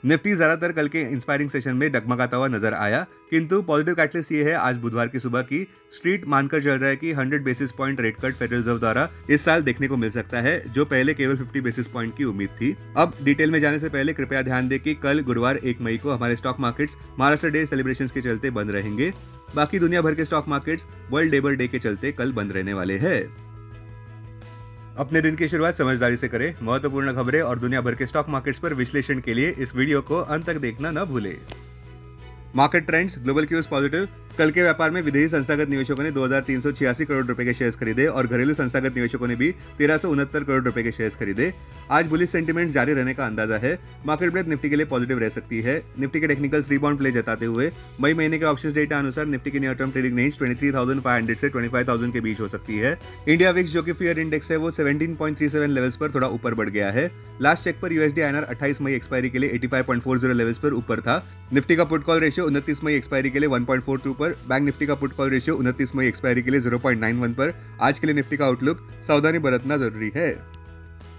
Nifty ज्यादातर कल के इंस्पायरिंग सेशन में डगमगाता हुआ नजर आया, किंतु पॉजिटिव कैटलिस्ट ये है आज बुधवार की सुबह की स्ट्रीट मानकर चल रहा है कि 100 basis point rate cut federal reserve द्वारा इस साल देखने को मिल सकता है, जो पहले केवल 50 बेसिस पॉइंट की उम्मीद थी। अब डिटेल में जाने से पहले कृपया ध्यान दें कि कल गुरुवार 1 मई को हमारे stock markets Maharashtra day celebrations के चलते बंद रहेंगे। बाकी दुनिया भर के stock markets world labour day के चलते कल बंद रहने वाले हैं। अपने दिन की शुरुआत समझदारी से करें। महत्वपूर्ण खबरें और दुनिया भर के स्टॉक मार्केट्स पर विश्लेषण के लिए इस वीडियो को अंत तक देखना न भूलें। Market trends, global cues positive. कल के व्यापार में विदेशी संस्थागत निवेशकों ने 2386 करोड़ रुपए के शेयर्स खरीदे और घरेलू संस्थागत निवेशकों ने भी 1369 करोड़ रुपए के शेयर्स खरीदे। आज बुलिश सेंटीमेंट्स जारी रहने का अंदाजा है। मार्केट ब्रेथ निफ्टी के लिए पॉजिटिव रह सकती है। निफ्टी के टेक्निकल्स रिबाउंड प्ले जताते हुए मई महीने के ऑप्शंस डेटा अनुसार निफ्टी की नियर टर्म ट्रेडिंग रेंज 23,500 से 25,000 के बीच हो सकती है। इंडिया विक्स जो कि फियर इंडेक्स है वो 17.37 लेवल्स पर थोड़ा ऊपर बढ़ गया है। लास्ट चेक पर यूएसडी INR 28 मई एक्सपायरी के लिए 85.40 लेवल्स पर ऊपर था। निफ्टी का पुट कॉल रेशियो 29 मई एक्सपायरी के लिए 1.42 पर, बैंक निफ्टी का पुट कॉल रेशियो 29 मई एक्सपायरी के लिए 0.91 पर। आज के लिए निफ्टी का आउटलुक सावधानी बरतना जरूरी है।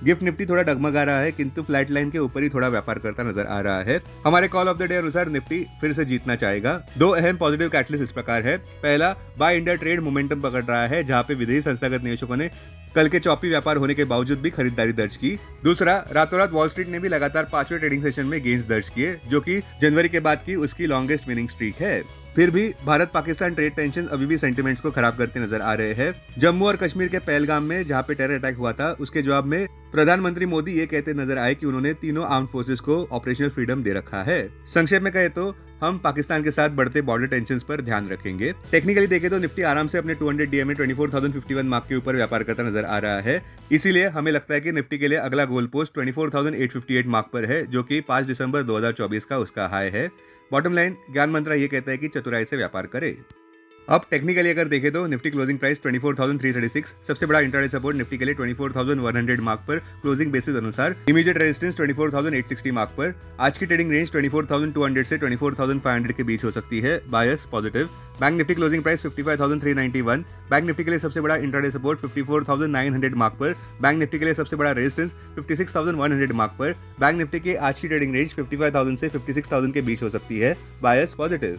गिफ्ट निफ्टी थोड़ा डगमगा रहा है, किंतु फ्लैट लाइन के ऊपर ही थोड़ा व्यापार करता नजर आ रहा है। हमारे कॉल ऑफ द डे अनुसार निफ्टी फिर से जीतना चाहेगा। दो अहम पॉजिटिव कैटलिस्ट इस प्रकार है। पहला, बाय इंडिया ट्रेड मोमेंटम पकड़ रहा है, जहां पे विदेशी संस्थागत निवेशकों ने कल के चौपी व्यापार होने के बावजूद भी खरीदारी दर्ज की। दूसरा, रातों रात वॉल स्ट्रीट ने भी लगातार 5वें ट्रेडिंग सेशन में गेन्स दर्ज किए, जो कि जनवरी के बाद की उसकी लॉन्गेस्ट विनिंग स्ट्रीक है। फिर भी भारत पाकिस्तान ट्रेड टेंशन अभी भी सेंटिमेंट्स को खराब करते नजर आ रहे हैं। जम्मू और कश्मीर के पहलगाम में जहां पे टेरर अटैक हुआ था, उसके जवाब में प्रधानमंत्री मोदी ये कहते नजर आए कि उन्होंने तीनों आर्म्ड फोर्सेस को ऑपरेशनल फ्रीडम दे रखा है। संक्षेप में कहे तो हम पाकिस्तान के साथ बढ़ते बॉर्डर टेंशन्स पर ध्यान रखेंगे। टेक्निकली देखें तो निफ्टी आराम से अपने 200 DMA 24,051 मार्क के ऊपर व्यापार करता नजर आ रहा है। इसीलिए हमें लगता है कि निफ्टी के लिए अगला गोल पोस्ट 24,858 मार्क पर है, जो कि 5 दिसंबर 2024 का उसका हाई है। बॉटम लाइन, ज्ञान मंत्रा ये कहता है कि चतुराई से व्यापार करें। अब टेक्निकली अगर देखें तो निफ्टी क्लोजिंग प्राइस 24,336, सबसे बड़ा इंट्राडे सपोर्ट निफ्टी के लिए 24,100 मार्क पर क्लोजिंग बेसिस अनुसार। इमीडिएट रेजिस्टेंस 24,860 मार्क पर। आज की ट्रेडिंग रेंज 24,200 से 24,500 के बीच हो सकती है। Bias positive. Bank Nifty closing price 55,391। Bank Nifty के लिए सबसे बड़ा इंट्राडे सपोर्ट 54,900 मार्क पर। बैंक निफ्टी के लिए सबसे बड़ा रेजिस्टेंस 56,100 मार्क पर। बैंक निफ्टी की आज की ट्रेडिंग रेंज 55,000 से 56,000 के बीच हो सकती है। Bias positive.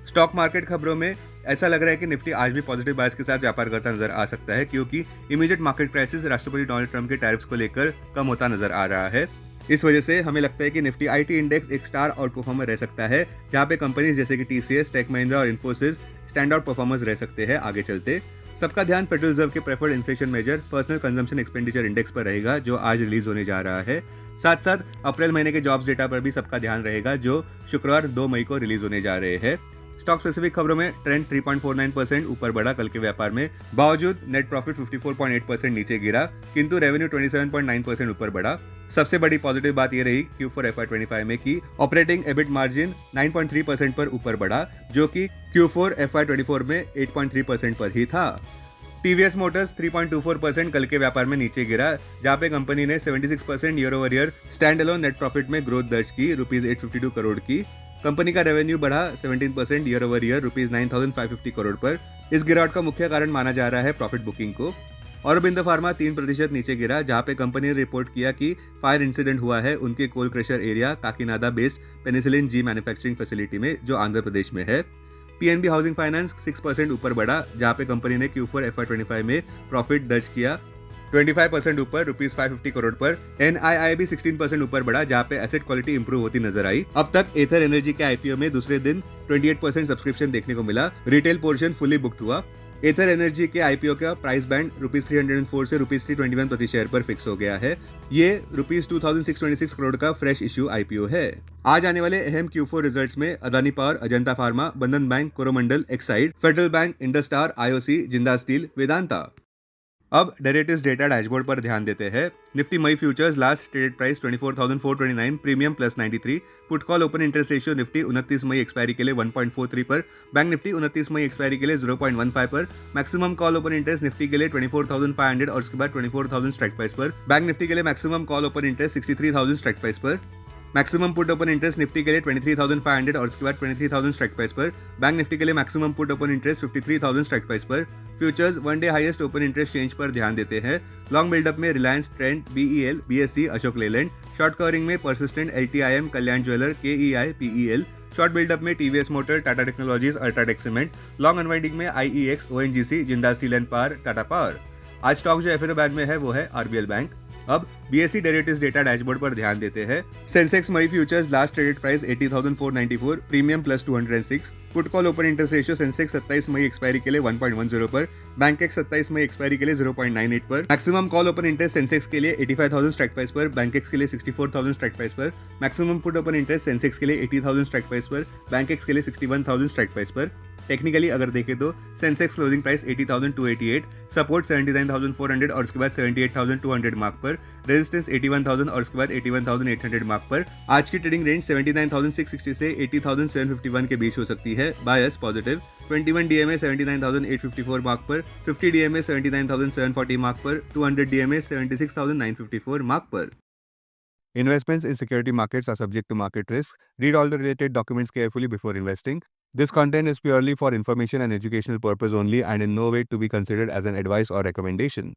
स्टॉक मार्केट खबरों में ऐसा लग रहा है कि निफ्टी आज भी पॉजिटिव बायस के साथ व्यापार करता नजर आ सकता है, क्योंकि इमीडिएट मार्केट क्राइसिस राष्ट्रपति डोनाल्ड ट्रंप के टैरिफ्स को लेकर कम होता नजर आ रहा है। इस वजह से हमें लगता है कि निफ्टी आईटी इंडेक्स एक स्टार आउट परफॉर्मर रह सकता है, जहां पे कंपनीज जैसे कि TCS, टेक महिंद्रा और इन्फोसिस स्टैंड आउट परफॉर्मर्स रह सकते हैं आगे चलते। सबका ध्यान फेडरल रिजर्व के preferred inflation measure personal consumption expenditure index पर रहेगा, जो आज रिलीज होने जा रहा है। साथ साथ अप्रैल महीने के जॉब्स डेटा पर भी सबका ध्यान रहेगा, जो शुक्रवार 2 मई को रिलीज होने जा रहे हैं। स्टॉक स्पेसिफिक खबरों में ट्रेंड 3.49% ऊपर बढ़ा कल के व्यापार में, बावजूद नेट प्रॉफिट 54.8% नीचे गिरा, किंतु रेवेन्यू 27.9% ऊपर बढ़ा। सबसे बड़ी पॉजिटिव बात यह रही Q4 FY25 में कि ऑपरेटिंग एबिट मार्जिन 9.3% पर ऊपर बढ़ा, जो कि Q4 FY24 में 8.3% पर ही था। टीवीएस मोटर्स 3.24% कल के व्यापार में नीचे गिरा, जहां पे कंपनी ने 76% year over year stand alone net profit में ग्रोथ दर्ज की ₹852 करोड़ की। कंपनी का रेवेन्यू बढ़ा 17% ईयर ओवर ईयर ₹9,550 करोड़ पर। इस गिरावट का मुख्य कारण माना जा रहा है प्रॉफिट बुकिंग को। औरबिंदो फार्मा 3% नीचे गिरा, जहां पे कंपनी ने रिपोर्ट किया कि फायर इंसिडेंट हुआ है उनके coal crusher area Kakinada based penicillin G manufacturing facility में, जो आंध्र प्रदेश में है। पीएनबी हाउसिंग फाइनेंस 6% ऊपर बढ़ा, जहां पे कंपनी ने Q4 FY25 में प्रॉफिट दर्ज किया 25% ऊपर ₹550 करोड़ पर। NII भी 16% ऊपर बढ़ा, जहां पे एसेट क्वालिटी इंप्रूव होती नजर आई। अब तक एथर एनर्जी के IPO में दूसरे दिन 28% सब्सक्रिप्शन देखने को मिला। रिटेल पोर्शन फुली बुक्ड हुआ। एथर एनर्जी के IPO का प्राइस बैंड ₹304 से ₹321 प्रति शेयर पर फिक्स हो गया है। ये ₹2626 करोड़ का फ्रेश इश्यू IPO है। आज आने वाले अहम Q4 रिजल्ट्स में Adani power, Ajanta pharma, Bandhan bank, Coromandel, Exide, federal bank, IndoStar, IOC, Jindal steel, Vedanta. अब डेरिवेटिव्स डेटा डैशबोर्ड पर ध्यान देते हैं। निफ्टी मई futures last traded price 24,429, premium +93। Put call open interest ratio Nifty 29 मई एक्सपायरी के लिए 1.43 पर। बैंक निफ्टी 29 मई एक्सपायरी के लिए 0.15 पर। Maximum call open interest Nifty के लिए 24,500 और उसके बाद 24,000 स्ट्राइक प्राइस पर। बैंक निफ्टी के लिए maximum call open interest 63,000 strike price पर। Maximum put open interest Nifty के लिए 23,500 और उसके बाद 23,000 स्ट्राइक प्राइस पर। बैंक निफ्टी के लिए maximum put open interest 53,000 strike price पर। Futures one day highest open interest change पर ध्यान देते हैं। लॉन्ग बिल्डअप में Reliance, Trent, BEL, BSE, Ashok Leyland. Short covering में Persistent, LTIM, Kalyan jeweller, KEI, PEL. Short buildup में TVS motor, Tata technologies, UltraTech cement. Long unwinding में IEX, ONGC, Jindal steel and power, Tata power. आज stock जो एफएनओ बैंड में है वो है आरबीएल बैंक। अब बीएससी डेरिवेटिव्स डेटा डैशबोर्ड पर ध्यान देते हैं। सेंसेक्स मई futures last traded price 80,494, premium plus 206। Put call open interest ratio Sensex 27 मई एक्सपायरी के लिए 1.10 पर, बैंक एक्स 27 मई एक्सपायरी के लिए 0.98 पर। Maximum call open interest Sensex के लिए 85,000 स्ट्राइक प्राइस पर, बैंक एक्स के लिए 64,000 स्ट्राइक प्राइस पर। Maximum put open interest Sensex के लिए 80,000 स्ट्राइक प्राइस पर, बैंक एक्स के लिए 61,000 स्ट्राइक प्राइस पर। टेक्निकली अगर देखें तो सेंसेक्स क्लोजिंग प्राइस 80,288, सपोर्ट 79,400 और उसके बाद 78,200 मार्क पर, रेजिस्टेंस 81,000 और उसके बाद 81,800 मार्क पर। आज की ट्रेडिंग रेंज 79,660 से 80,751 के बीच हो सकती है। Bias positive. 21 डीएमए 79,854 मार्क पर, 50 डीएमए 79,740 मार्क पर, 200 डीएमए 76,954 मार्क पर। Investments in security markets are subject to market risk. Read all the related documents carefully before investing. This content is purely for information and educational purpose only and in no way to be considered as an advice or recommendation.